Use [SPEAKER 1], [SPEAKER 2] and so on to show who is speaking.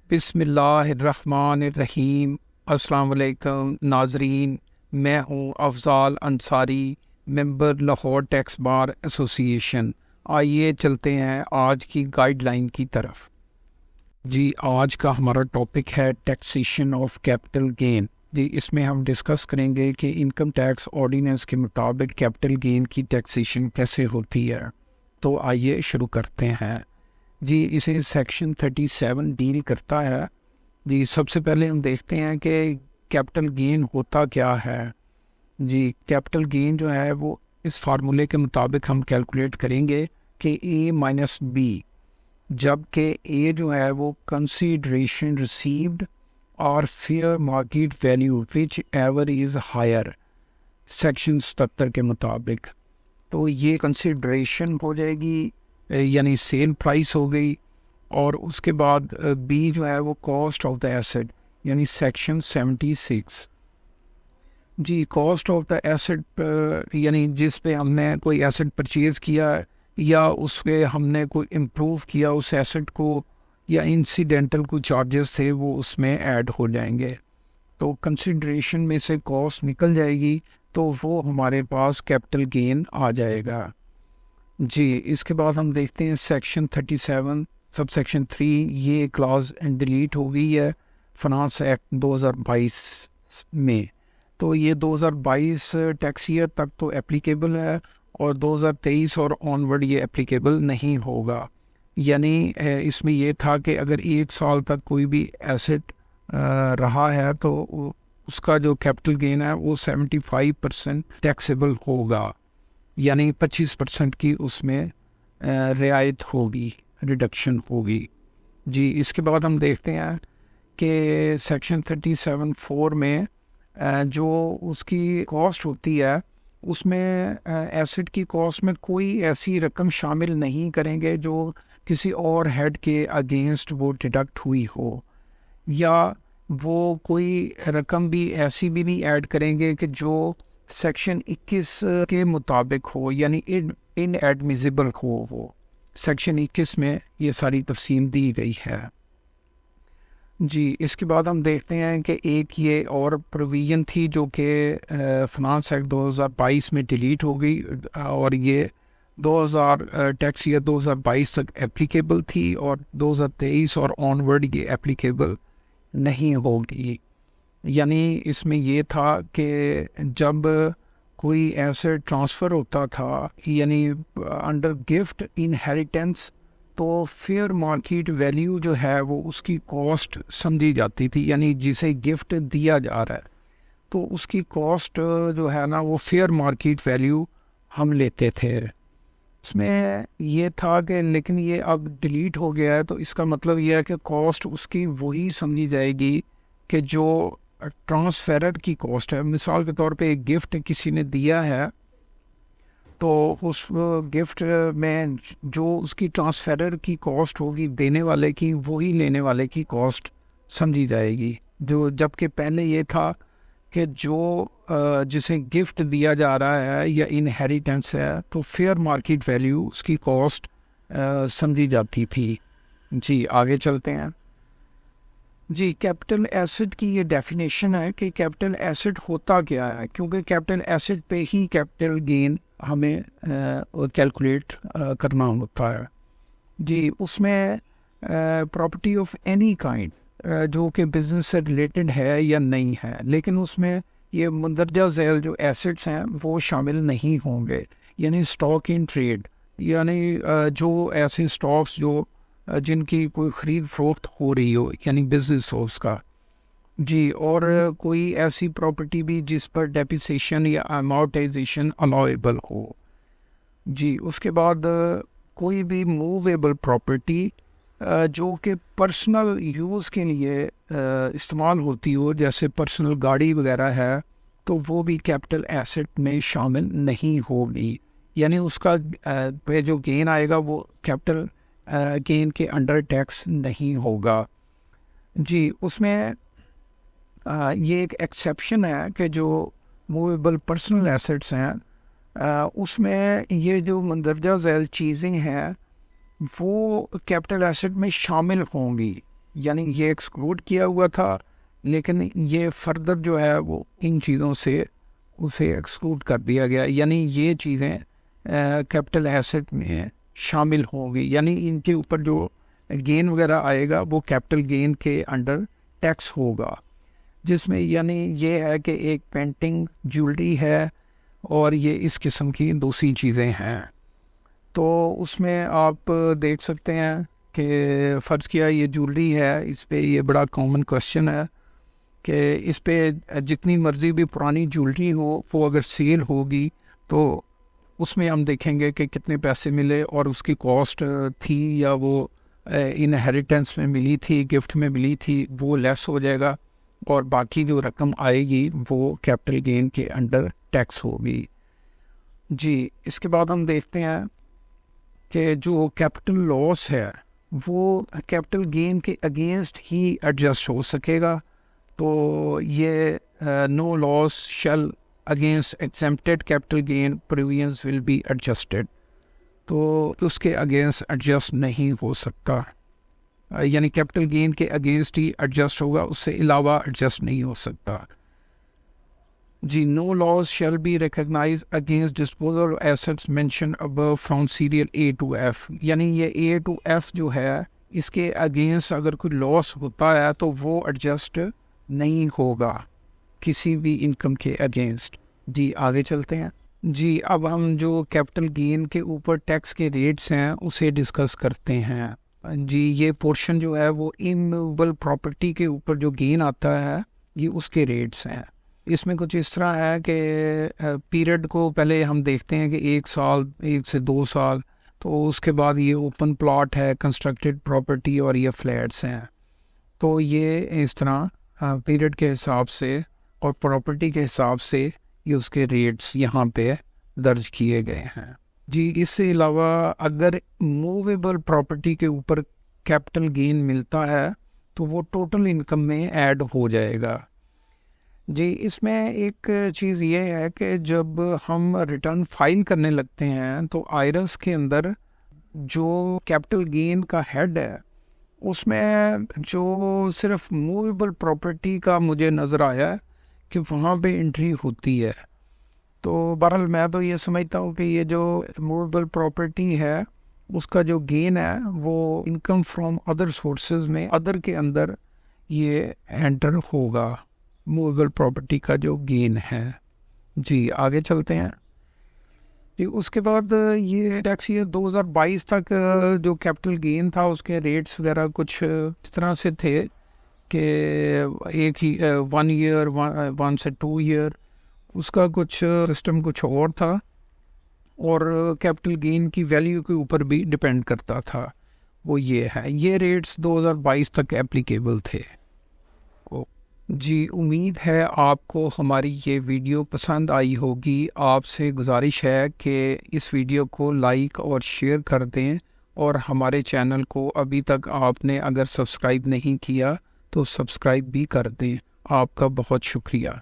[SPEAKER 1] बिस्मिल्लाहिर्रहमानिर्रहीम। अस्सलाम वालेकुम नाजरीन, मैं हूँ Afzal Ansari, member Lahore tax bar association. आइए चलते हैं आज की गाइडलाइन की तरफ। जी, आज का हमारा टॉपिक है टैक्सेशन ऑफ कैपिटल गेन। जी, इसमें हम डिस्कस करेंगे कि इनकम टैक्स ऑर्डिनेंस के मुताबिक कैपिटल गेन की टैक्सेशन कैसे होती है। तो आइए शुरू करते हैं। जी, इसे सेक्शन 37 डील करता है। जी, सबसे पहले हम देखते हैं कि कैपिटल गेन होता क्या है। जी, कैपिटल गेन जो है वो इस फार्मूले के मुताबिक हम कैलकुलेट करेंगे कि ए माइनस बी, जबकि ए जो है वो कंसीडरेशन रिसीव्ड और fair market value whichever is higher, section 77 के मुताबिक। तो ये कंसीडरेशन हो जाएगी, यानी सेल प्राइस हो गई, और उसके बाद बी जो है वो कॉस्ट ऑफ द एसेट, यानी सेक्शन 76। जी, कॉस्ट ऑफ द एसेट यानी जिस पे हमने कोई एसेट परचेज़ किया या उस पे हमने कोई इम्प्रूव किया उस एसेट को, या इंसिडेंटल कोई चार्जेस थे वो उसमें ऐड हो जाएंगे। तो कंसिडरेशन में से कॉस्ट निकल जाएगी तो वो हमारे पास कैपिटल गेन आ जाएगा। जी, इसके बाद हम देखते हैं सेक्शन 37 सब सेक्शन 3। ये क्लॉज डिलीट हो गई है फाइनेंस एक्ट 2022 में। तो ये 2022 टैक्स ईयर तक तो एप्लीकेबल है और 2023 और ऑनवर्ड ये एप्लीकेबल नहीं होगा। यानी इसमें ये था कि अगर 1 साल तक कोई भी एसेट रहा है तो उसका जो कैपिटल गेन है वो 75% टैक्सेबल होगा, यानी 25% की उसमें रियायत होगी, रिडक्शन होगी। जी, इसके बाद हम देखते हैं कि सेक्शन 37(4) में जो उसकी कॉस्ट होती है उसमें एसेट की कॉस्ट में कोई ऐसी रकम शामिल नहीं करेंगे जो किसी और हेड के अगेंस्ट वो डिडक्ट हुई हो, या वो कोई रकम भी ऐसी भी नहीं ऐड करेंगे कि जो सेक्शन 21 के मुताबिक हो, यानी इनएडमिसिबल हो। वो सेक्शन 21 में ये सारी तफसील दी गई है। जी, इसके बाद हम देखते हैं कि एक ये और प्रोविज़न थी जो कि फाइनेंस एक्ट 2022 में डिलीट हो गई, और ये 2000 टैक्स ईयर 2022 तक एप्लीकेबल थी और 2023 और ऑनवर्ड ये एप्लीकेबल नहीं होगी। यानी इसमें ये था कि जब कोई ऐसे ट्रांसफ़र होता था, यानी अंडर गिफ्ट इनहेरिटेंस, तो फेयर मार्केट वैल्यू जो है वो उसकी कॉस्ट समझी जाती थी। यानी जिसे गिफ्ट दिया जा रहा है तो उसकी कॉस्ट जो है ना वो फेयर मार्केट वैल्यू हम लेते थे। उसमें ये था कि लेकिन ये अब डिलीट हो गया है, तो इसका मतलब ये है कि कॉस्ट उसकी वही समझी जाएगी कि जो ट्रांसफेरर की कॉस्ट है। मिसाल के तौर पे एक गिफ्ट किसी ने दिया है तो उस गिफ्ट में जो उसकी ट्रांसफेरर की कॉस्ट होगी देने वाले की, वही लेने वाले की कॉस्ट समझी जाएगी। जो जबकि पहले ये था कि जो जिसे गिफ्ट दिया जा रहा है या इनहेरिटेंस है तो फेयर मार्केट वैल्यू उसकी कॉस्ट समझी जाती थी। जी, आगे चलते हैं। जी, कैपिटल एसेट की ये डेफिनेशन है कि कैपिटल एसेट होता क्या है, क्योंकि कैपिटल एसेट पे ही कैपिटल गेन हमें कैलकुलेट करना होता है। जी, उसमें प्रॉपर्टी ऑफ एनी काइंड जो कि बिज़नेस से रिलेटेड है या नहीं है, लेकिन उसमें ये मंदरजा झैल जो एसेट्स हैं वो शामिल नहीं होंगे। यानी स्टॉक इन ट्रेड, यानी जो ऐसे स्टॉक्स जो जिनकी कोई ख़रीद फरोख्त हो रही हो, यानी बिज़नेस हो उसका। जी, और कोई ऐसी प्रॉपर्टी भी जिस पर डेप्रिसिएशन या अमॉर्टाइजेशन अलाउएबल हो। जी, उसके बाद कोई भी मूवेबल प्रॉपर्टी जो कि पर्सनल यूज़ के लिए इस्तेमाल होती हो, जैसे पर्सनल गाड़ी वगैरह है, तो वो भी कैपिटल एसेट में शामिल नहीं होगी। यानी उसका पे जो गेन आएगा वो कैपिटल गेन के अंडर टैक्स नहीं होगा। जी, उसमें ये एक एक्सेप्शन है कि जो मूवेबल पर्सनल एसेट्स हैं उसमें ये जो मंदरजा झैल चीज़ें हैं वो कैपिटल एसेट में शामिल होंगी। यानी ये एक्सक्लूड किया हुआ था, लेकिन ये फर्दर जो है वो इन चीज़ों से उसे एक्सक्लूड कर दिया गया, यानी ये चीज़ें कैपिटल एसेट में शामिल होंगी, यानी इनके ऊपर जो गेन वगैरह आएगा वो कैपिटल गेन के अंडर टैक्स होगा, जिसमें यानी ये है कि एक पेंटिंग ज्वेलरी है और ये इस किस्म की दूसरी चीज़ें हैं। तो उसमें आप देख सकते हैं कि फ़र्ज़ किया ये ज्वेलरी है, इस पे ये बड़ा कॉमन क्वेश्चन है कि इस पे जितनी मर्ज़ी भी पुरानी ज्वेलरी हो वो अगर सेल होगी तो उसमें हम देखेंगे कि कितने पैसे मिले और उसकी कॉस्ट थी या वो इनहेरिटेंस में मिली थी, गिफ्ट में मिली थी, वो लेस हो जाएगा और बाकी जो रकम आएगी वो कैपिटल गेन के अंडर टैक्स होगी। जी, इसके बाद हम देखते हैं कि जो कैपिटल लॉस है वो कैपिटल गेन के अगेंस्ट ही एडजस्ट हो सकेगा। तो ये no loss shall against exempted capital gain provisions will be adjusted, तो उसके अगेंस्ट एडजस्ट नहीं हो सकता, यानी कैपिटल गेन के अगेंस्ट ही एडजस्ट होगा, उससे अलावा एडजस्ट नहीं हो सकता। जी, no loss shall be recognise against disposal of assets mention above from serial A to F, यानी ये ए टू एफ जो है इसके अगेंस्ट अगर कोई लॉस होता है तो वो एडजस्ट नहीं होगा किसी भी इनकम के अगेंस्ट। जी, आगे चलते हैं। जी, अब हम जो कैपिटल गेन के ऊपर टैक्स के रेट्स हैं उसे डिस्कस करते हैं। जी, ये पोर्शन जो है वो इमूवेबल प्रॉपर्टी के ऊपर जो गेन आता है ये उसके रेट्स हैं। इसमें कुछ इस तरह है कि पीरियड को पहले हम देखते हैं कि 1 साल, 1 से 2 साल, तो उसके बाद ये ओपन प्लॉट है, कंस्ट्रक्टेड प्रॉपर्टी और ये फ्लैट्स हैं। तो ये इस तरह पीरियड के हिसाब से और प्रॉपर्टी के हिसाब से ये उसके रेट्स यहाँ पे दर्ज किए गए हैं। जी, इससे अलावा अगर मूवेबल प्रॉपर्टी के ऊपर कैपिटल गेन मिलता है तो वो टोटल इनकम में ऐड हो जाएगा। जी, इसमें एक चीज़ ये है कि जब हम रिटर्न फाइल करने लगते हैं तो आईआरएस के अंदर जो कैपिटल गेन का हेड है उसमें जो सिर्फ मूवेबल प्रॉपर्टी का मुझे नज़र आया कि वहाँ पे एंट्री होती है। तो बहरहाल मैं तो ये समझता हूँ कि ये जो मूवेबल प्रॉपर्टी है उसका जो गेन है वो इनकम फ्रॉम अदर सोर्सेज में अदर के अंदर ये एंटर होगा, मूवेबल प्रॉपर्टी का जो गेन है। जी, आगे चलते हैं। जी, उसके बाद ये टैक्स ईयर 2022 तक जो कैपिटल गेन था उसके रेट्स वगैरह कुछ इस तरह से थे कि एक ही 1 ईयर 1 से 2 ईयर उसका कुछ सिस्टम कुछ और था और कैपिटल गेन की वैल्यू के ऊपर भी डिपेंड करता था। वो ये है, ये रेट्स 2022 तक एप्लीकेबल थे। जी, उम्मीद है आपको हमारी ये वीडियो पसंद आई होगी। आपसे गुजारिश है कि इस वीडियो को लाइक और शेयर कर दें और हमारे चैनल को अभी तक आपने अगर सब्सक्राइब नहीं किया तो सब्सक्राइब भी कर दें। आपका बहुत शुक्रिया।